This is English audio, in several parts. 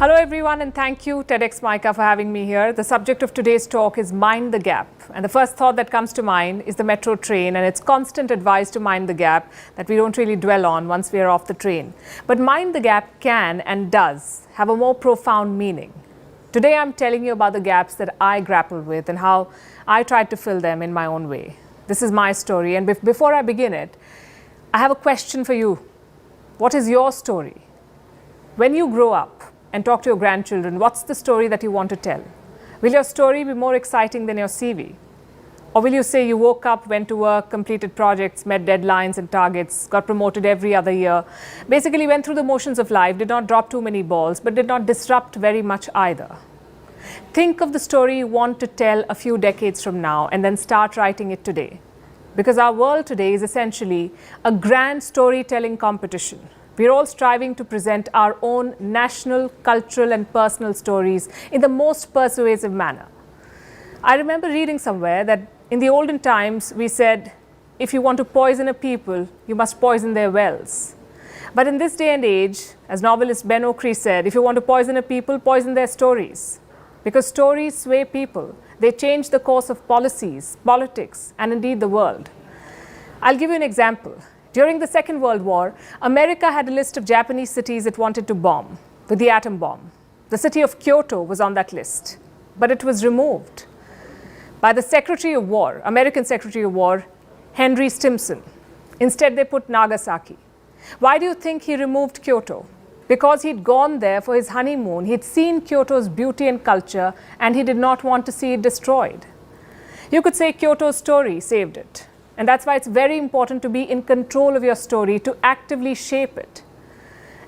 Hello everyone, and thank you TEDx Micah for having me here. The subject of today's talk is mind the gap. And the first thought that comes to mind is the metro train and its constant advice to mind the gap that we don't really dwell on once we are off the train. But mind the gap can and does have a more profound meaning. Today I'm telling you about the gaps that I grappled with and how I tried to fill them in my own way. This is my story, and before I begin it, I have a question for you. What is your story? When you grow up and talk to your grandchildren, what's the story that you want to tell? Will your story be more exciting than your CV? Or will you say you woke up, went to work, completed projects, met deadlines and targets, got promoted every other year, basically went through the motions of life, did not drop too many balls, but did not disrupt very much either? Think of the story you want to tell a few decades from now and then start writing it today. Because our world today is essentially a grand storytelling competition. We're all striving to present our own national, cultural and personal stories in the most persuasive manner. I remember reading somewhere that in the olden times we said, if you want to poison a people, you must poison their wells. But in this day and age, as novelist Ben Okri said, if you want to poison a people, poison their stories. Because stories sway people. They change the course of policies, politics, and indeed the world. I'll give you an example. During the Second World War, America had a list of Japanese cities it wanted to bomb with the atom bomb. The city of Kyoto was on that list, but it was removed by the Secretary of War, American Secretary of War, Henry Stimson. Instead, they put Nagasaki. Why do you think he removed Kyoto? Because he'd gone there for his honeymoon, he'd seen Kyoto's beauty and culture, and he did not want to see it destroyed. You could say Kyoto's story saved it. And that's why it's very important to be in control of your story, to actively shape it.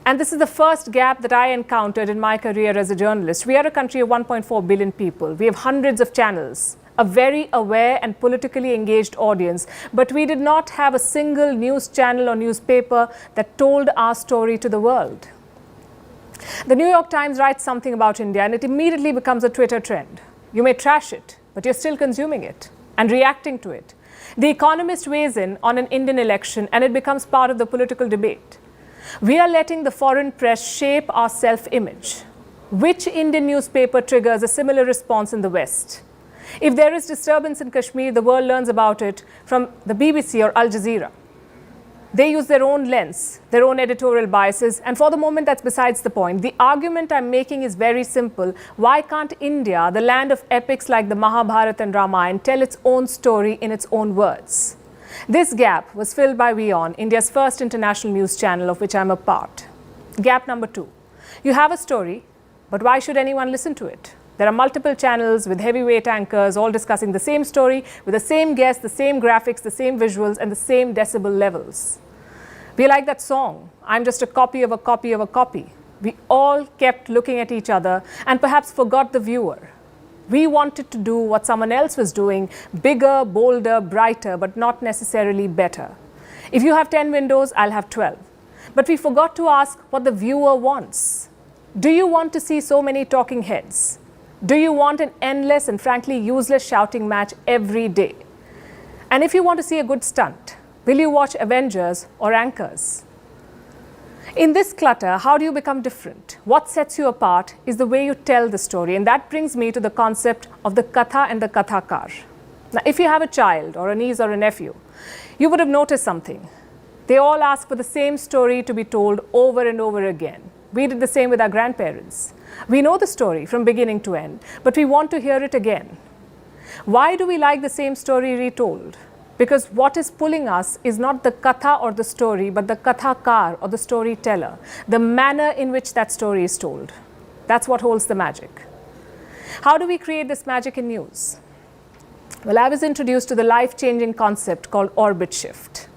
And this is the first gap that I encountered in my career as a journalist. We are a country of 1.4 billion people. We have hundreds of channels, a very aware and politically engaged audience. But we did not have a single news channel or newspaper that told our story to the world. The New York Times writes something about India and it immediately becomes a Twitter trend. You may trash it, but you're still consuming it and reacting to it. The Economist weighs in on an Indian election and it becomes part of the political debate. We are letting the foreign press shape our self-image. Which Indian newspaper triggers a similar response in the West? If there is disturbance in Kashmir, the world learns about it from the BBC or Al Jazeera. They use their own lens, their own editorial biases, and for the moment that's besides the point. The argument I'm making is very simple. Why can't India, the land of epics like the Mahabharata and Ramayana, tell its own story in its own words? This gap was filled by WION, India's first international news channel of which I'm a part. Gap number 2. You have a story, but why should anyone listen to it? There are multiple channels with heavyweight anchors all discussing the same story with the same guests, the same graphics, the same visuals, and the same decibel levels. We like that song, I'm just a copy of a copy of a copy. We all kept looking at each other and perhaps forgot the viewer. We wanted to do what someone else was doing, bigger, bolder, brighter, but not necessarily better. If you have 10 windows, I'll have 12. But we forgot to ask what the viewer wants. Do you want to see so many talking heads? Do you want an endless and frankly useless shouting match every day? And if you want to see a good stunt, will you watch Avengers or Anchors? In this clutter, how do you become different? What sets you apart is the way you tell the story. And that brings me to the concept of the Katha and the Kathakar. Now, if you have a child or a niece or a nephew, you would have noticed something. They all ask for the same story to be told over and over again. We did the same with our grandparents. We know the story from beginning to end, but we want to hear it again. Why do we like the same story retold? Because what is pulling us is not the katha or the story, but the kathakar or the storyteller, the manner in which that story is told. That's what holds the magic. How do we create this magic in news? Well, I was introduced to the life-changing concept called orbit shift.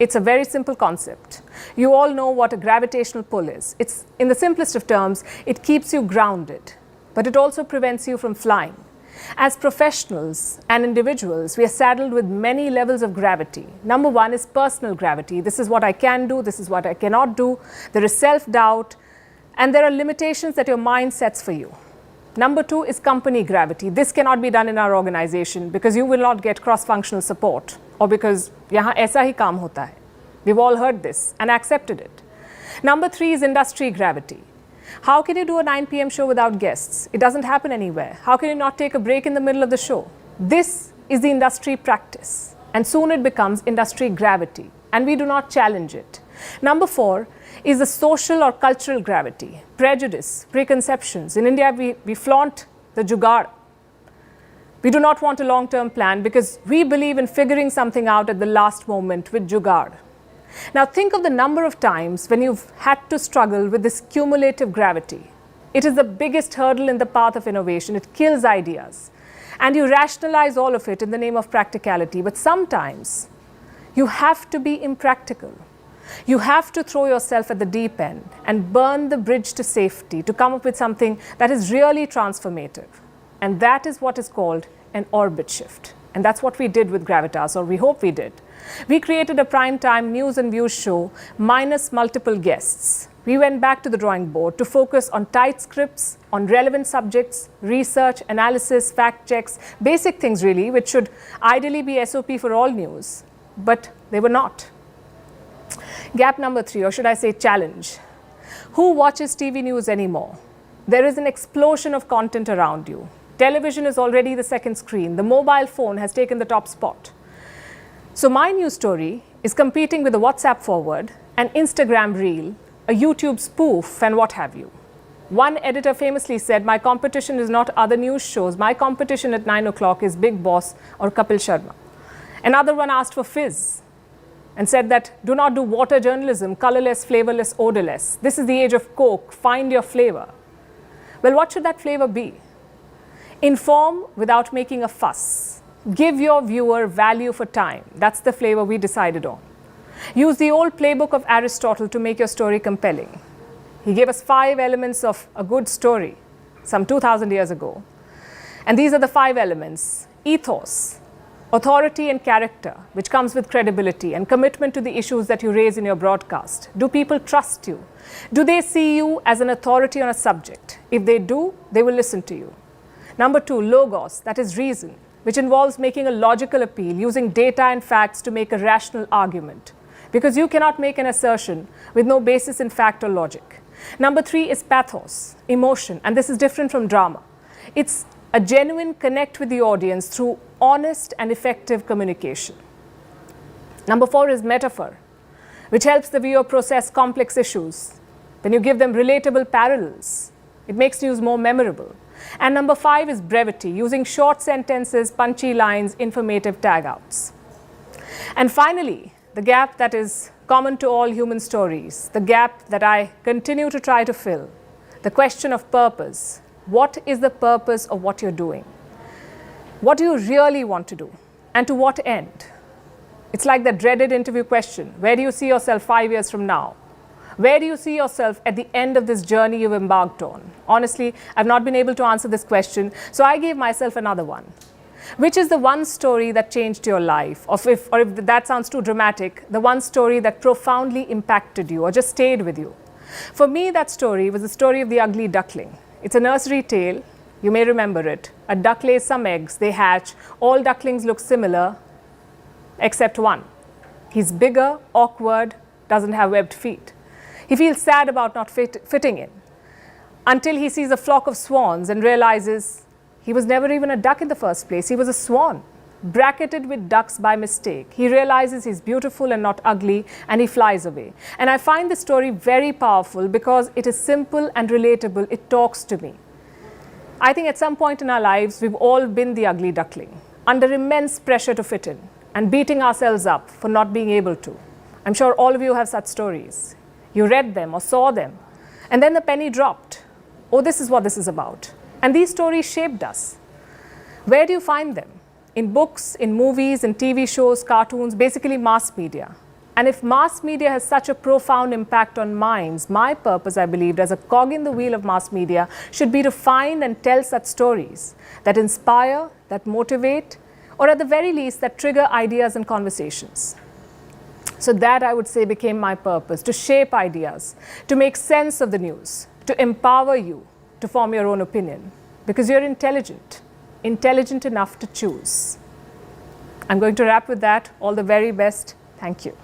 It's a very simple concept. You all know what a gravitational pull is. It's, in the simplest of terms, it keeps you grounded, but it also prevents you from flying. As professionals and individuals, we are saddled with many levels of gravity. Number 1 is personal gravity. This is what I can do, this is what I cannot do. There is self-doubt, and there are limitations that your mind sets for you. Number 2 is company gravity. This cannot be done in our organization because you will not get cross-functional support, or because yahan aisa hi kaam hota hai. We've all heard this and accepted it. Number 3 is industry gravity. How can you do a 9 p.m. show without guests? It doesn't happen anywhere. How can you not take a break in the middle of the show? This is the industry practice, and soon it becomes industry gravity, and we do not challenge it. Number 4 is the social or cultural gravity, prejudice, preconceptions. In India, we flaunt the jugaad. We do not want a long-term plan because we believe in figuring something out at the last moment with jugaad. Now think of the number of times when you've had to struggle with this cumulative gravity. It is the biggest hurdle in the path of innovation. It kills ideas. And you rationalize all of it in the name of practicality. But sometimes you have to be impractical. You have to throw yourself at the deep end and burn the bridge to safety to come up with something that is really transformative. And that is what is called an orbit shift. And that's what we did with Gravitas, or we hope we did. We created a prime-time news and views show minus multiple guests. We went back to the drawing board to focus on tight scripts, on relevant subjects, research, analysis, fact checks, basic things really, which should ideally be SOP for all news. But they were not. Gap number 3, or should I say challenge. Who watches TV news anymore? There is an explosion of content around you. Television is already the second screen. The mobile phone has taken the top spot. So my news story is competing with a WhatsApp forward, an Instagram reel, a YouTube spoof, and what have you. One editor famously said, my competition is not other news shows. My competition at 9 o'clock is Big Boss or Kapil Sharma. Another one asked for fizz and said that do not do water journalism, colorless, flavorless, odorless. This is the age of Coke. Find your flavor. Well, what should that flavor be? Inform without making a fuss. Give your viewer value for time. That's the flavor we decided on. Use the old playbook of Aristotle to make your story compelling. He gave us 5 elements of a good story some 2,000 years ago. And these are the 5 elements. Ethos, authority and character, which comes with credibility and commitment to the issues that you raise in your broadcast. Do people trust you? Do they see you as an authority on a subject? If they do, they will listen to you. Number 2, logos, that is reason, which involves making a logical appeal, using data and facts to make a rational argument. Because you cannot make an assertion with no basis in fact or logic. Number 3 is pathos, emotion, and this is different from drama. It's a genuine connect with the audience through honest and effective communication. Number 4 is metaphor, which helps the viewer process complex issues. When you give them relatable parallels, it makes news more memorable. And number 5 is brevity, using short sentences, punchy lines, informative tag-outs. And finally, the gap that is common to all human stories, the gap that I continue to try to fill, the question of purpose. What is the purpose of what you're doing? What do you really want to do? And to what end? It's like the dreaded interview question. Where do you see yourself 5 years from now? Where do you see yourself at the end of this journey you've embarked on? Honestly, I've not been able to answer this question, so I gave myself another one. Which is the one story that changed your life? Or if that sounds too dramatic, the one story that profoundly impacted you or just stayed with you? For me, that story was the story of the ugly duckling. It's a nursery tale. You may remember it. A duck lays some eggs, they hatch. All ducklings look similar, except one. He's bigger, awkward, doesn't have webbed feet. He feels sad about not fitting in until he sees a flock of swans and realizes he was never even a duck in the first place. He was a swan, bracketed with ducks by mistake. He realizes he's beautiful and not ugly, and he flies away. And I find this story very powerful because it is simple and relatable. It talks to me. I think at some point in our lives, we've all been the ugly duckling, under immense pressure to fit in and beating ourselves up for not being able to. I'm sure all of you have such stories. You read them or saw them, and then the penny dropped. Oh, this is what this is about. And these stories shaped us. Where do you find them? In books, in movies, in TV shows, cartoons, basically mass media. And if mass media has such a profound impact on minds, my purpose, I believed, as a cog in the wheel of mass media, should be to find and tell such stories that inspire, that motivate, or at the very least, that trigger ideas and conversations. So that, I would say, became my purpose, to shape ideas, to make sense of the news, to empower you to form your own opinion, because you're intelligent enough to choose. I'm going to wrap with that. All the very best. Thank you.